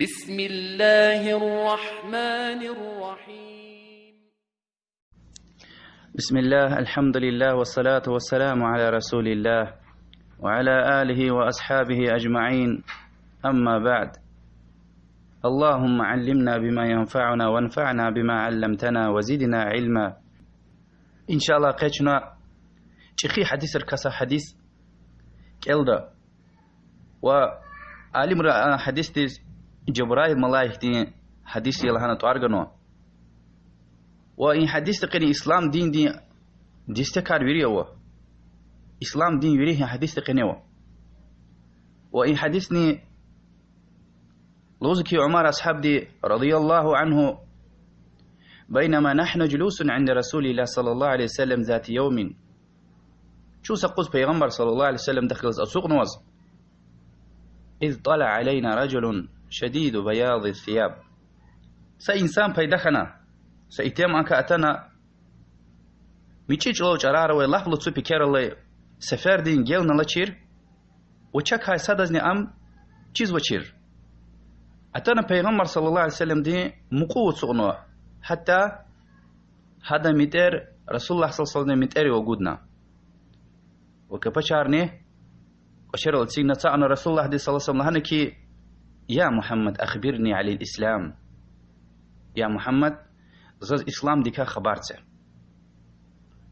بسم الله الرحمن الرحيم. بسم الله، الحمد لله، والصلاة والسلام على رسول الله وعلى آله وأصحابه أجمعين. أما بعد، اللهم علمنا بما ينفعنا وانفعنا بما علمتنا وزدنا علما. إن شاء الله قيتنا تخي حديث الكسا حديث كالدا وعلم حديث جبرائيل ملايك حديث يلهانا توارغنو وإن حديث تقني إسلام دين ديستكار ويريو إسلام دين ويريه حديث تقنيو وإن حديثني لوزكي عمر أصحاب دي رضي الله عنه بينما نحن جلوس عند رسول الله صلى الله عليه وسلم ذات يوم شو سقوز بيغمبر صلى الله عليه وسلم دخل السوق نوز إذ طلع علينا رجل شديد بياض الثياب. سإنسان بيدخنا سإتيم أنك أتنا ميتشيج لو جرارة ويلاح لطسو بكير الله سفر دين جيلنا لچير وچك هاي سادزني أم چيز وچير أتنا پیغمبر صلى الله عليه وسلم دي مقوة سغنوا حتى هذا متر رسول الله صلى الله عليه وسلم متر وجودنا وكبشارني وشر السينة سأنا رسول الله صلى الله عليه وسلم هنكي يا محمد أخبرني على الإسلام. يا محمد زز إسلام ديكا خبرته.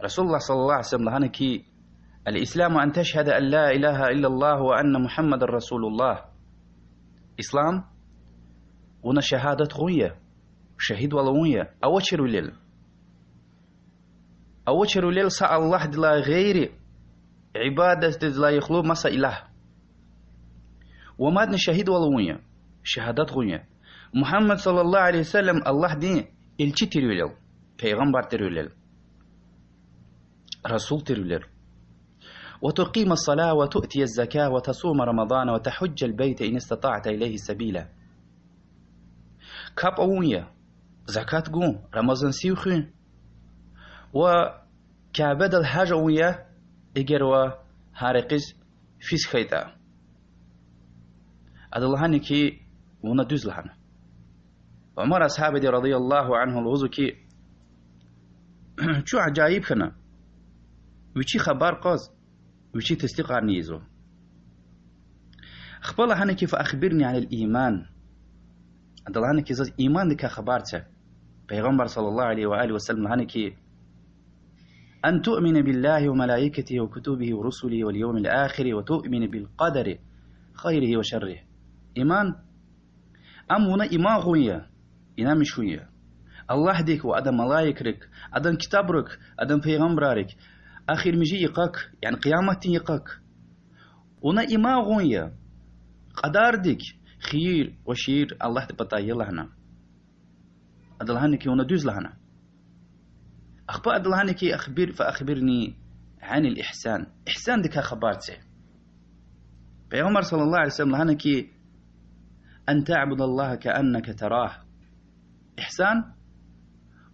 رسول الله صلى الله عليه وسلم هنكي الإسلام أن تشهد أن لا إله إلا الله وأن محمد رسول الله. إسلام ونا شهادة غوية شهيد ولوية أوشر الليل أوشر الليل سأل الله دلا غيري عبادة لا يخلو مسا إله ومادن شهيد ولوية شهادات غوية محمد صلى الله عليه وسلم الله دين الچي تريولل پیغمبر تريولل رسول تريولل وتقيم الصلاة وتؤتي الزكاة وتصوم رمضان وتحج البيت إن استطعت إليه سبيلا. كاب أوية زكاة قوم رمضان سيوخين وكابد الحاجة أوية إجروا هارقز فيس خيطة أدلهاني كي وندوز لهنا. عمر أصحابه دي رضي الله عنه الوزو كي شو عجائب خنا وشي خبر قاز وشي تستقار نيزو أخبر هنا كيف أخبرني عن الإيمان. أدلهاني كي زاز إيمان دكا خبرته پیغمبر صلى الله عليه وآله وسلم هنا كي أن تؤمن بالله وملائكته وكتبه ورسله واليوم الآخر وتؤمن بالقدر خيره وشره. إيمان أمونا إيمان غوية إنا مشوية الله ديك وأدم ملايكرك أدم كتابرك أدم پیغمبرك آخر مجي يقاك يعني قيامتين يقاك ونا إيمان غوية قدار ديك خير وشير الله تبطايا لهنا أدلهانك وندوز لهنا أخبار أدلهانك فأخبرني عن الإحسان. إحسان ديك خبرته پیغمبر صلى الله عليه وسلم لهانك أن تعبد الله كأنك تراه. إحسان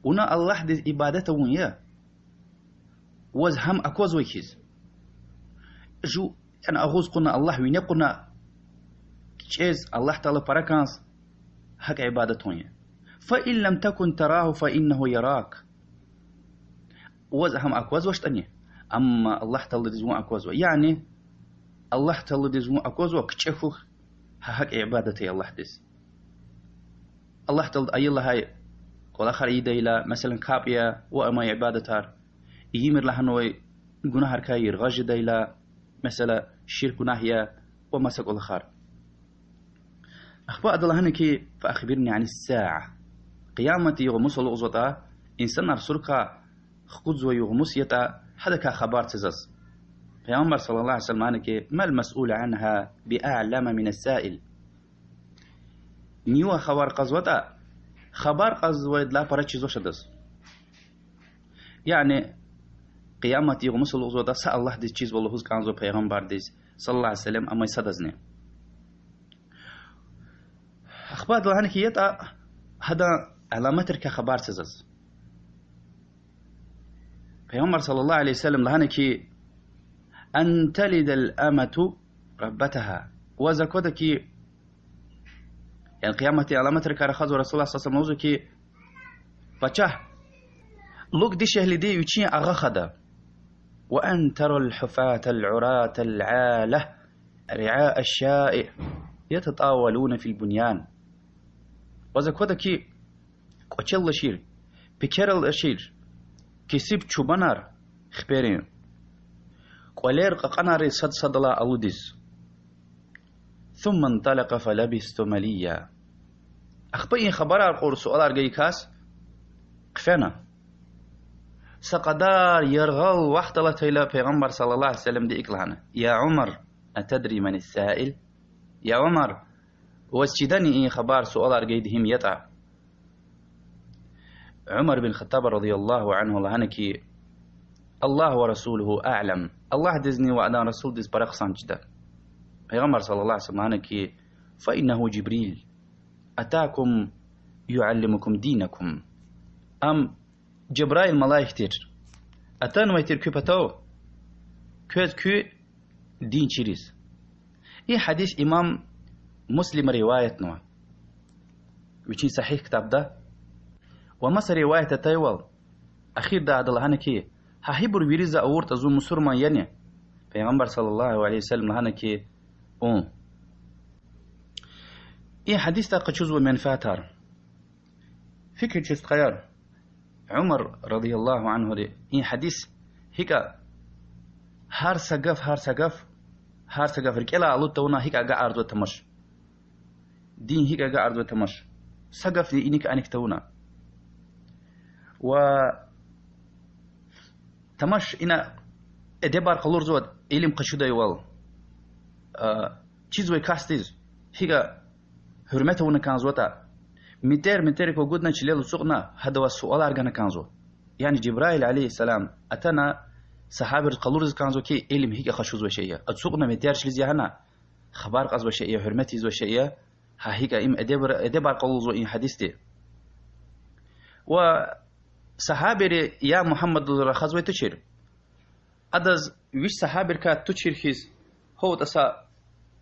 ونا الله دي إبادته وياه وزهم أكوز ويكيز جو يعني أغوز قلنا الله وين قلنا كيز الله تعالى بركانس حق عبادته وياه فإن لم تكن تراه فإنه يراك وزهم أكوز واشتني أما الله تعالى دي أكوز يعني الله تعالى دي أكوز وكتشفه حق عبادته الله ديس الله تعالى أي الله هاي والآخر يديلا مثلا كابيا وأما عبادتها يمر لهنوي جناهر كاير غاج ديلا مثلا شرك ناهية ومسك الآخر. أخبار الله هنكي فأخبرني عن الساعة. قيامتي يغمس الأغزوطة إنسان أرسلك خذ ويغمس يتا هذا كخبار تزز. پیغمبر صلى الله عليه وسلم هنكي ما المسؤول عنها بأعلم من السائل. نيوه خبر قزوطة خبر قزوة لا برچيزو شدس يعني قيامتي يغمس الأغزوطة سأل الله دي چيز والله هز كانزو پیغمبر ديز صلى الله عليه وسلم أما يصدزني. أخبار الله هنكي يتا هذا علامتر كخبار تزز. پیغمبر صلى الله عليه وسلم لهنكي أن تلد الأمة ربتها وزكودك يعني قيامتي علامة ركار خذ رسول الله صلى الله عليه وسلم كي بچه لوك دي شهل دي يوچين أغا خدا وأن ترى الحفاة العراة العالة رعاء الشاء يتطاولون في البنيان وذا كي قوچل شير بكرل شير كسب چوبنار خبرين قولير قناري صدلا ألوديز ثم انطلق فلبست مليا أخبئين خبر القور سؤال أرقي كاس قفنا سقدار يرغل وحدلت إلى پیغمبر صلى الله عليه وسلم دي إكلهانا يا عمر أتدري من السائل يا عمر واسجدني إن خبر سؤال أرقي دهم يطع عمر بن الخطاب رضي الله عنه لهنكي الله ورسوله أعلم الله دزني وأنا رسول دز برق سانجدا پیغمبر صلى الله عليه وسلم هنكي فإنه جبريل أتاكم يعلمكم دينكم أم جبرائيل ملايكتر أتان ويتر كبتو كوز كو دين شريس إيه حديث إمام مسلم رواية نوع ويشين صحيح كتاب ده ومصر رواية تايوال أخير ده عدل هنكي هايبر ويريزا أورت أزو مسرما يعني پیغمبر صلى الله عليه وسلم هنكي إيه حديث ده قد جزء من فاتر فكرة جست خيار عمر رضي الله عنه دي إيه حديث هيك هار سقف ركلا ألوت تونا هيك أجا أرض تمش دين هيك أجا أرض تمش سقف دي إنك أنك تونا و تمش إنا إدبار قلور زود إلم قشودة يوال چیز وی کاستیز هیگا حرمت ونه کانزوتا متر کو گودنا چلیل سوقنا هذا السؤال ارغنا كانزو يعني جبرائيل عليه السلام اتنا صحابه قلورز كانزو كي علم هيك خشوز وشيء اتسوقنا متر شلزي هنا خبر قز وشيء حرمتي زو شيء ها هيك ام ادبر قلوزو ان حديثتي و صحابه يا محمد رخص وتشير ادز ويش صحابه كا تشير خيز هو تسا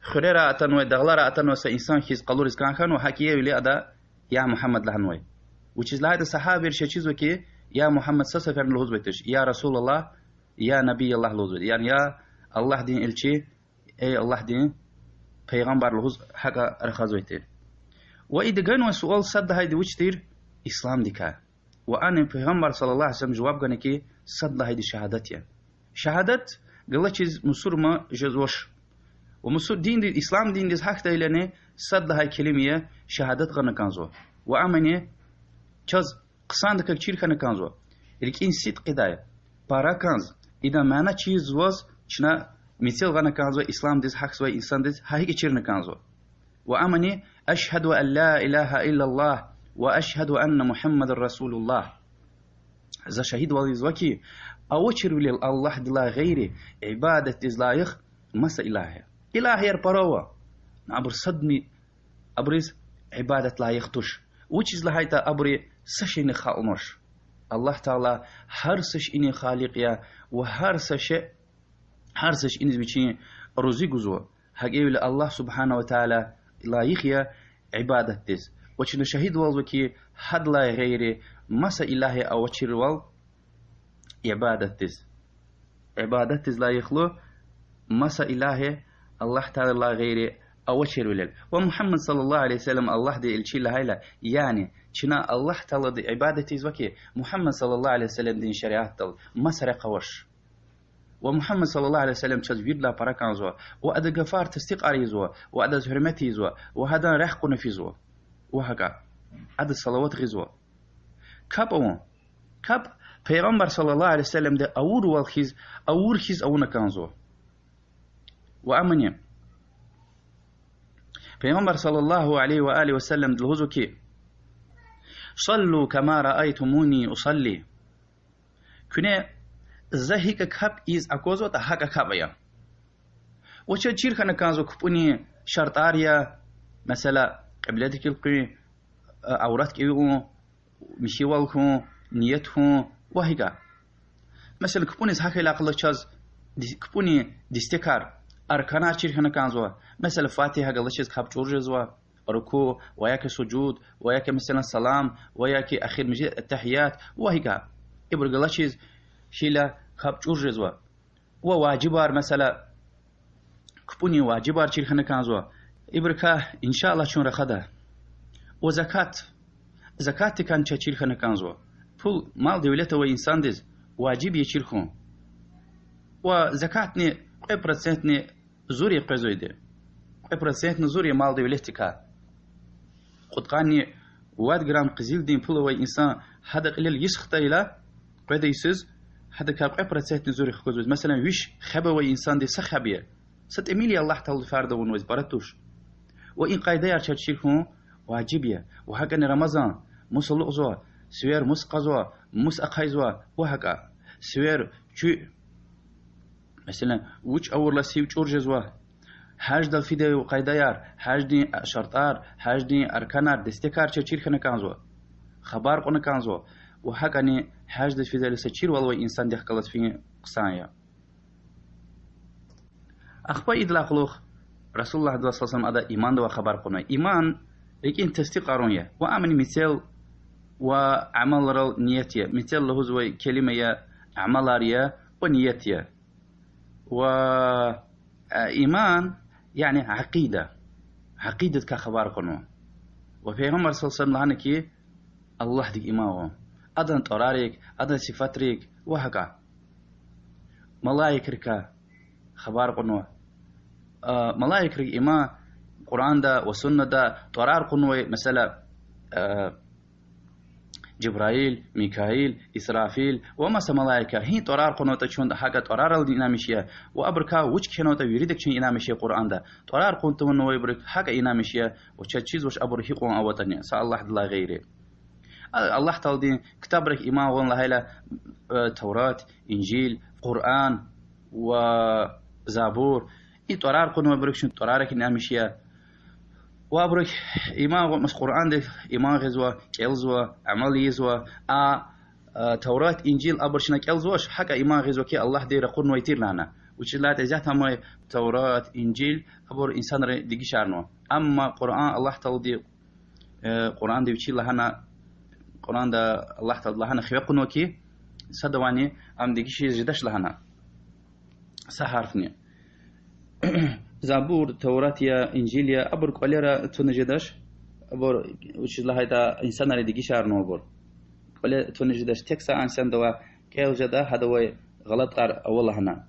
خريرة أتنوي دغلارة أتنوي سإنسان خيز قلوريز كان وحكيه ولي أدا يا محمد لهنوي which is لهذا الصحابة رشيز وكي يا محمد سسفر لهوز بيتش يا رسول الله يا نبي الله لهوز بيت يعني يا الله دين إلشي أي الله دين پیغمبر لهوز حقا رخاز بيت وإذا كانوا سؤال صد هاي دي وشتير إسلام ديكا وأنا پیغمبر صلى الله عليه وسلم جواب قال كي صد هاي دي شهادتيا شهادت قال چیز مسلم جزوش ومسو دين دي الإسلام دين دي حق تايلاني صد هاي كلمة شهادت غنا كانزو وأمني چاز قصان دك كثير كان كانزو لكن سيد قداية بارا كانز إذا معنا چیز واز چنا مثل غنا كانزو إسلام دي حق سوى إنسان دي هاي كثير نكانزو وأمني أشهد أن لا إله إلا الله وأشهد أن محمد رسول الله إذا شهيد والإزواكي أوشر الله دلا غيره عبادة إزلايخ مسا إلهي يربروا نعبر صدني أبرز عبادة لا يختش وچيز لهايتا أبري سشين خالنوش الله تعالى هرسش إني خالقيا وهرسش إني بيشين روزي جزوا هجيب الله سبحانه وتعالى لا يخيا عبادة تز وچنا شهيد والوكي حد لا غيره مسا إلهي أوشر وال عبادة تز لا يخلو مسا إلهي الله تعالى لا غيره أوشر ولل ومحمد صلى الله عليه وسلم الله دي الشي لهايلا يعني شنا الله تعالى دي عبادة تز وكي محمد صلى الله عليه وسلم دين شريعة تل مسا قوش ومحمد صلى الله عليه وسلم شاز ويرلا باراكانزوا وأدا غفار تصديق أريزوا وأدا زهرمتيزوا وهذا رحق نفيزوا وهكا أدا صلوات غزوا كاب پیغمبر صلى الله عليه وسلم ده أور خيز أونا كانزوا وأمني پیغمبر صلى الله عليه وآله وسلم دلهزو كي صلوا كما رأيتموني أصلي كنه زهيك كاب إز أكوزو تحاك كابيا وچه چير خانه كانزو كبوني شرطاريا مثلا قبلتك القي عوراتك إيغو مشيوالكو نيتكو وهيكا مثلا كبوني زهاكي لاقل چاز كبوني ديستكار أركانا چير خانه كانزو مثلا فاتحة قلشيز كاب چورجزوا ركوع وياك سجود وياك مثلا سلام وياك أخير مجيء التحيات وهيك إبرق الله شيلا خاب جورجزوا وواجبار مثلا كبني واجبار شيل خنا كانزوا إبركا إن شاء الله شون رخدا زكاة كان شيل خنا كانزوا پول مال دولته و إنسان دز واجب يشيل خون وزكاتني 5% زوري قزويده 5% زوري مال دولتك قد قاني 1 جرام قزيل دين پول و إنسان هذا قليل يسخت إلى قد يسز هذا كاب 5% زوري قزويد مثلا ويش خبا و إنسان دي سخبيه ست إميلي الله تعالى فرد ونوز براتوش وإن قايدة يرشد شيل خون واجبية وهكذا رمضان مسلق زوا سوير مسقزوا مسأقايزوا وهكا سوير شو مثلا وش أول لسيو تورجزوا حاج دل فيديو وقايديار حاج دي شرطار حاج دي أركانار دستكار تشير خنا كانزوا خبار قنا كانزوا وهكا ني حاج دل فيديو لسير والله إنسان دي خلص فيه قصايا أخبا إدلاق لوخ رسول الله صلى الله عليه وسلم هذا إيمان دوا خبر قنا إيمان لكن تصديق قارونية وأمن مثال وعمل رو نيتيا مثال له زوي كلمة يا عملاريا ونيتيا وإيمان يعني عقيدة كخبر قنوة وفيغمبر صلى الله عليه وسلم لعنكي الله ديك إيمانه أدن طراريك أدن صفاتريك وهكا ملايكرك خبر قنوة ملايكرك إيمان قرآن دا وسنة دا طرار قنوة مثلا جبرائيل ميكائيل إسرافيل ومسا ملائكة هي طرار قنوة شون حاجة طرار الديناميشية وأبركا وش كنوة يريدك شون إناميشية قرآن دا طرار قنوة من يبرك حاجة إناميشية وشتشيز وش أبركي قوان أوتني سأل الله دلا غيره الله تعالى كتابرك إمام وان لهيلا توراة إنجيل قرآن وزابور إي طرار قنوة برك شون طرارك إناميشية وابرك إمام مس قرآن ده إمام غزوة كيلزوة عمل يزوة توراة إنجيل أبرشنا كيلزوش حكا إمام غزوة كي الله ده رقون ويتير لنا وش لا تزات هم توراة إنجيل أبر إنسان دقي شارنو أما قرآن الله تعالى دي قرآن ده بتشيل لهنا قرآن ده الله تعالى لهنا خيقون وكي صدواني أم دقي شيء جدش لهنا سحرفني زابور توراتيا إنجيليا أبر قليرا تنجدش أبر وش الله هذا إنسان اللي دقي شارنو أبر قليرا تنجدش تكسا إنسان دوا كيل جدا هذا هو غلط قار أول هنا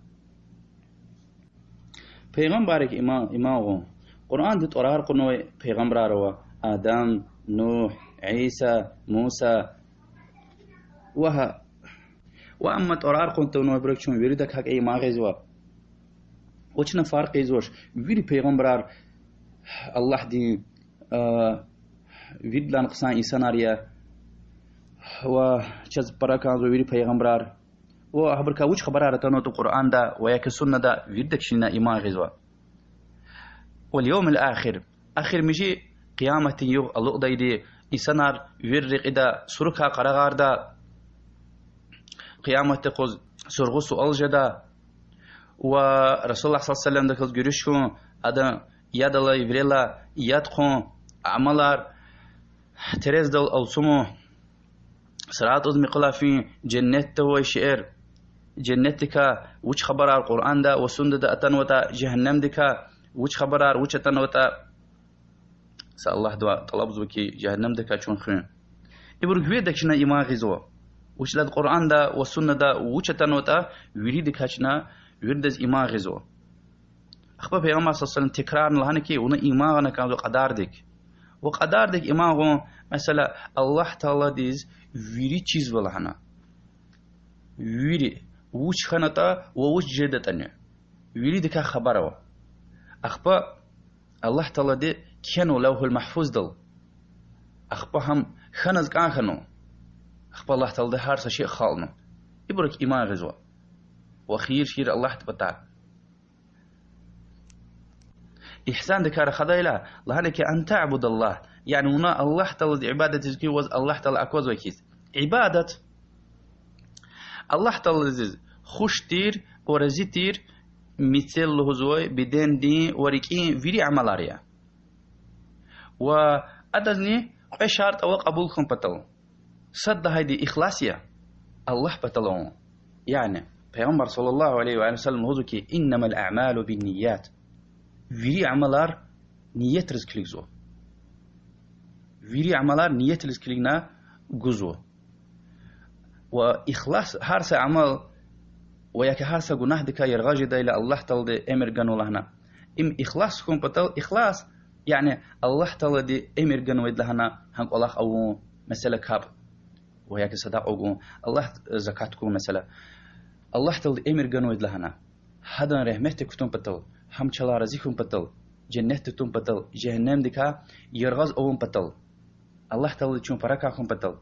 پیغمبرك إمام قرآن دت أرار قنوي پیغمبر روا آدم نوح عيسى موسى وأما أرار قنتو نوي بركشون ويردك حق إمام غزوا وچنا فرق يزوش ويري پیغمبرار الله دي ويدلان قصان إنساناريا وچز براكان ويري پیغمبرار وحبركا وچ خبرار تنوت القرآن دا وياك السنة دا ويردك شنا إيمان غزوا واليوم الآخر آخر مجي قيامة يو الله دايدي إنسانار ويرق إدا سركا قرغار دا قيامة تقوز سرغسو ألجدا ورسول الله صلى الله عليه وسلم دخل görüşkün ada yadala ibrela yatqon amalar terezdal alsumu صراط أزمي قلافين جنة وشعر جنتك وش خبر القرآن دا وسنة دا أتنوتا جهنم دكا وش خبر وش أتنوتا سأل الله دوا طلب زوكي جهنم دكا شون خين يبرك ويدك شنا إيمان غزوا وش لاد القرآن دا والسنة دا وش أتنوتا ويريدك شنا ويردز إيمان غزوا أخبر پیغمبر صلى الله عليه وسلم تكرار لهنكي ونا إيمان كانوا قدار دك وقدار دك إيمان غو مثلا الله تعالى ديز ويري چیز ولهنا ويري وش خنتا ووش جدتني ويري دكا خبره أخبر الله تعالى دي كانوا لوح المحفوظ دل أخبر هم خنز كان خنو أخبر الله تعالى دي هارس شيء خالنا يبرك إيمان غزوا وخير شير الله تبتع إحسان دكار خدايلا لهنك أن تعبد الله يعني هنا الله تعالى عبادة تزكي وز الله تعالى أكوز وكيس عبادة الله تعالى خوش تير ورزي تير مثل لهزوي بدين دين وريكين فيري عملاريا وأدزني شرط أو قبول خم بتل صد هيدي إخلاصية الله بتلون يعني پیغمبر صلى الله عليه وآله وسلم هو كي إنما الأعمال بالنيات viri amalar niyet rizkilik zo. Viri amalar niyet rizkilikna guzo. Wa ikhlas harsa amal wa yak harsa gunah dika yargajida ila Allah talde emir ganulahna. Im ikhlas kum patal ikhlas يعني الله تعالى دي امر جن ويدلهنا هنك الله او مثلا كاب وياك صدقوا الله زكاتكم مثلا الله تعالى امر جن ويدلهنا هذا رحمتك كتم بتل هم چلا رزقكم بتل جنتكم بتل جهنم دكا يرغز اوم بتل الله تعالى چون فركاكم بتل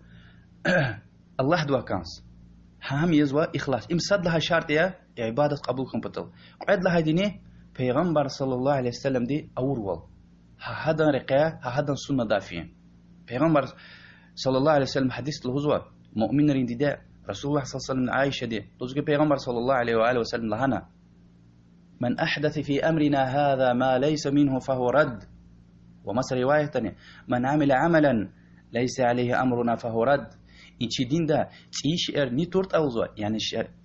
الله دوا كانس هم يزوا اخلاص ام صد لها شرط يا عباده قبولكم بتل قعد لها ديني پیغمبر صلى الله عليه وسلم دي اورول هذا رقية هذا سنة دافين پیغمبر صلى الله عليه وسلم حديث الهزوة مؤمن رنداء رسول الله صلى الله عليه وسلم عايشة دي تزكي پیغمبر صلى الله عليه وآله وسلم لهنا من أحدث في أمرنا هذا ما ليس منه فهو رد ومس رواية تانية من عمل عملا ليس عليه أمرنا فهو رد إنشي دين دا تيشير ني تورت أوزوا يعني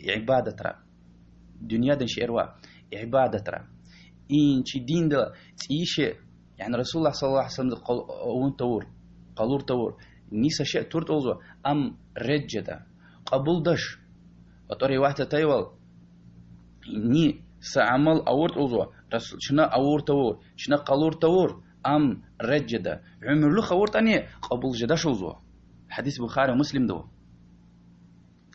عبادة ترى دنيا دن شيروا عبادة ترى إنشي دين دا تيشير يعني رسول الله صلى الله عليه وسلم قالور تور نيسا شيء تورت أوزوا أم رجدا قبول دش وطوري واحدة تايوال ني سعمل أورت أوزوا رسول شنا أور تور شنا قالور تور أم رجدا عمر له خور تانية قبول جداش أوزوا حديث بخاري ومسلم دو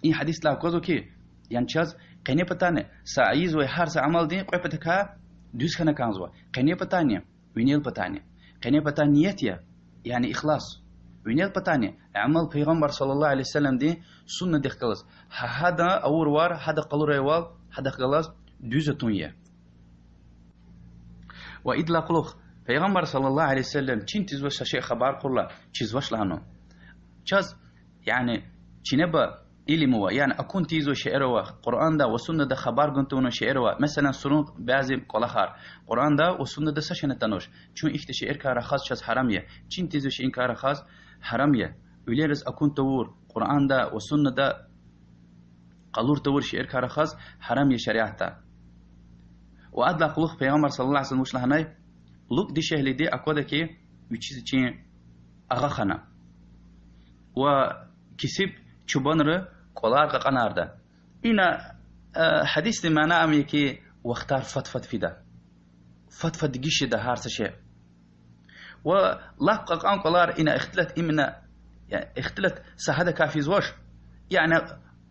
إن حديث لا كوزو كي يعني شاز قيني بتاني سعيز ويحار سعمل دين قوي بتكا دوس خنا كانزوا قيني بتاني وينيل بتاني قيني بتانيتيا يعني إخلاص وينيل بتاني عمل پیغمبر صلى الله عليه وسلم دي سنة دي خلاص هذا أور وار هذا قلور يوال هذا خلاص دوزة تونية وإد لقلوخ پیغمبر صلى الله عليه وسلم چين تزوش شيء خبر قرلا چيزوش لهنو چاز يعني چينبا إلموا يعني أكون تيزو شعروا قرآن دا وسنة دا خبر قنتونو شعروا مثلا سنون بعضی قلاخار قرآن دا وسنة دا سشنه تنوش چون إخت شعر كار خاص چاز حرامية چين تيزو شعر كار خاص حرامية وليرز أكون تور قرآن دا وسنة دا قلور تور شعر كار خاص حرامية شريعتا وأدلا قلوخ پیغمبر صلى الله عليه وسلم وش لهناي لوك دي شهل دي أكودا كي وچيز چين أغا خنا وكسب چوبان رو قلار قنارده اینا حدیث معنی امیه که وقتار فتفت فیده فتفت گیشه ده هر سشه و لقق قان قلار اینا اختلت ایمنا يعني اختلت سهده کافی زوش يعني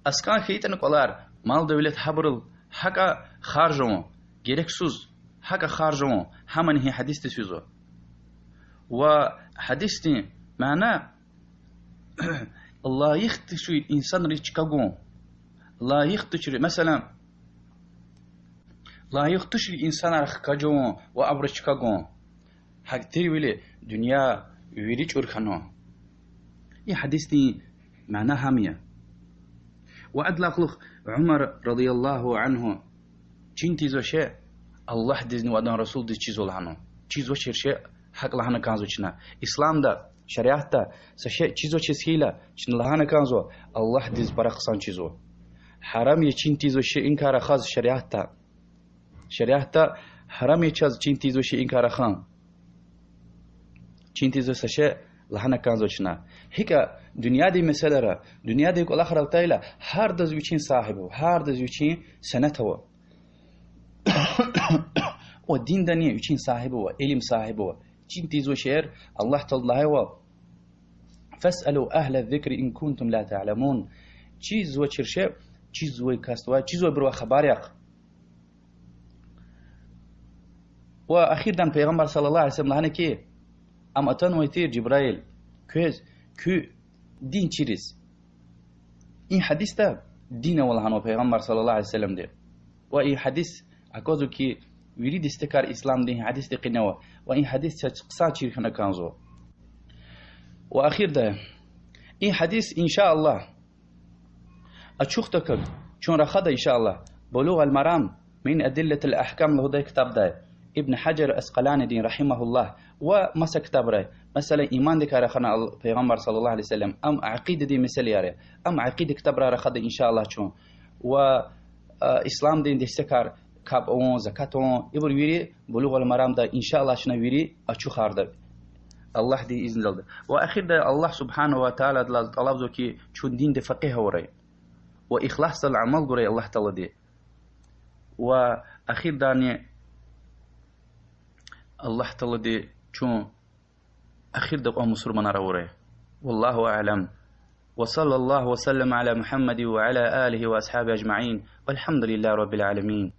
اسکان خیتن قلار مال دولت حبرل حقا خارجون گرکسوز حقا خارجون همن هی حدیث تسوزو و حدیث معنی الله يختشوا الإنسان ريتشكاغون الله يختشوا مثلا الله يختشوا الإنسان رخكاجون وأبرشكاغون حق تريولي دنيا يريج أرخانو إيه حديثني معناها همية وأدلق لخ عمر رضي الله عنه چين شيء الله دزني وأدن رسول دز چيزو لعنو چيزو شيء حق لعنو كانزو چنا إسلام دا شريعة سشيء چيزو چسهيلا چن لهانا كانزو الله ديز برقصان چيزو حرام يچين تيزو شيء إنكار خاص شريعة حرام يچاز چين تيزو شيء إنكار خان چين تيزو سشيء لهانا كانزو چنا هيكا دنيا دي مسألة را دنيا دي كل آخر التايلا هر دز وچين صاحبه هر دز وچين سنته ودين دنيا وچين صاحبه وعلم صاحبه چين تيزو شعر الله تعالى هو فاسألوا أهل الذكر إن كنتم لا تعلمون چيز و چرشه چيز و كاستوا چيز و بروا خباريق وأخير دان پیغمبر صلى الله عليه وسلم لهنه كي أم أتن ويتير جبرائيل كو دين چيريز این حديث ده دين والهنو پیغمبر صلى الله عليه وسلم ده وإن حديث أكوزو كي ويريد استكار إسلام ده حديث ده قنوة وإن حديث قصة شركنا كانزو وأخير ده إن حديث إن شاء الله أتشوختك شون رخده إن شاء الله بلوغ المرام من أدلة الأحكام له ده كتاب ده ابن حجر اسقلاني دين رحمه الله ومسا كتاب رأي مثلا إيمان دي كارخنا پیغمبر صلى الله عليه وسلم أم عقيدة دي مثل ياري أم عقيدة كتاب رأي رخد إن شاء الله چون و إسلام دين دي سكار كاب اون زكاة اون يبر ويري بلوغ المرام دا إن شاء الله شنا ويري أچو خارد الله دي إذن دلد وأخير دا الله سبحانه وتعالى طلب ذو كي چون دين دي فقه ورأي وإخلاص العمل قرأي الله تعالى دي وأخير داني الله تعالى دي چون أخير دقاء مسلمان روري والله أعلم وصلى الله وسلم على محمد وعلى آله وأصحابه أجمعين والحمد لله رب العالمين.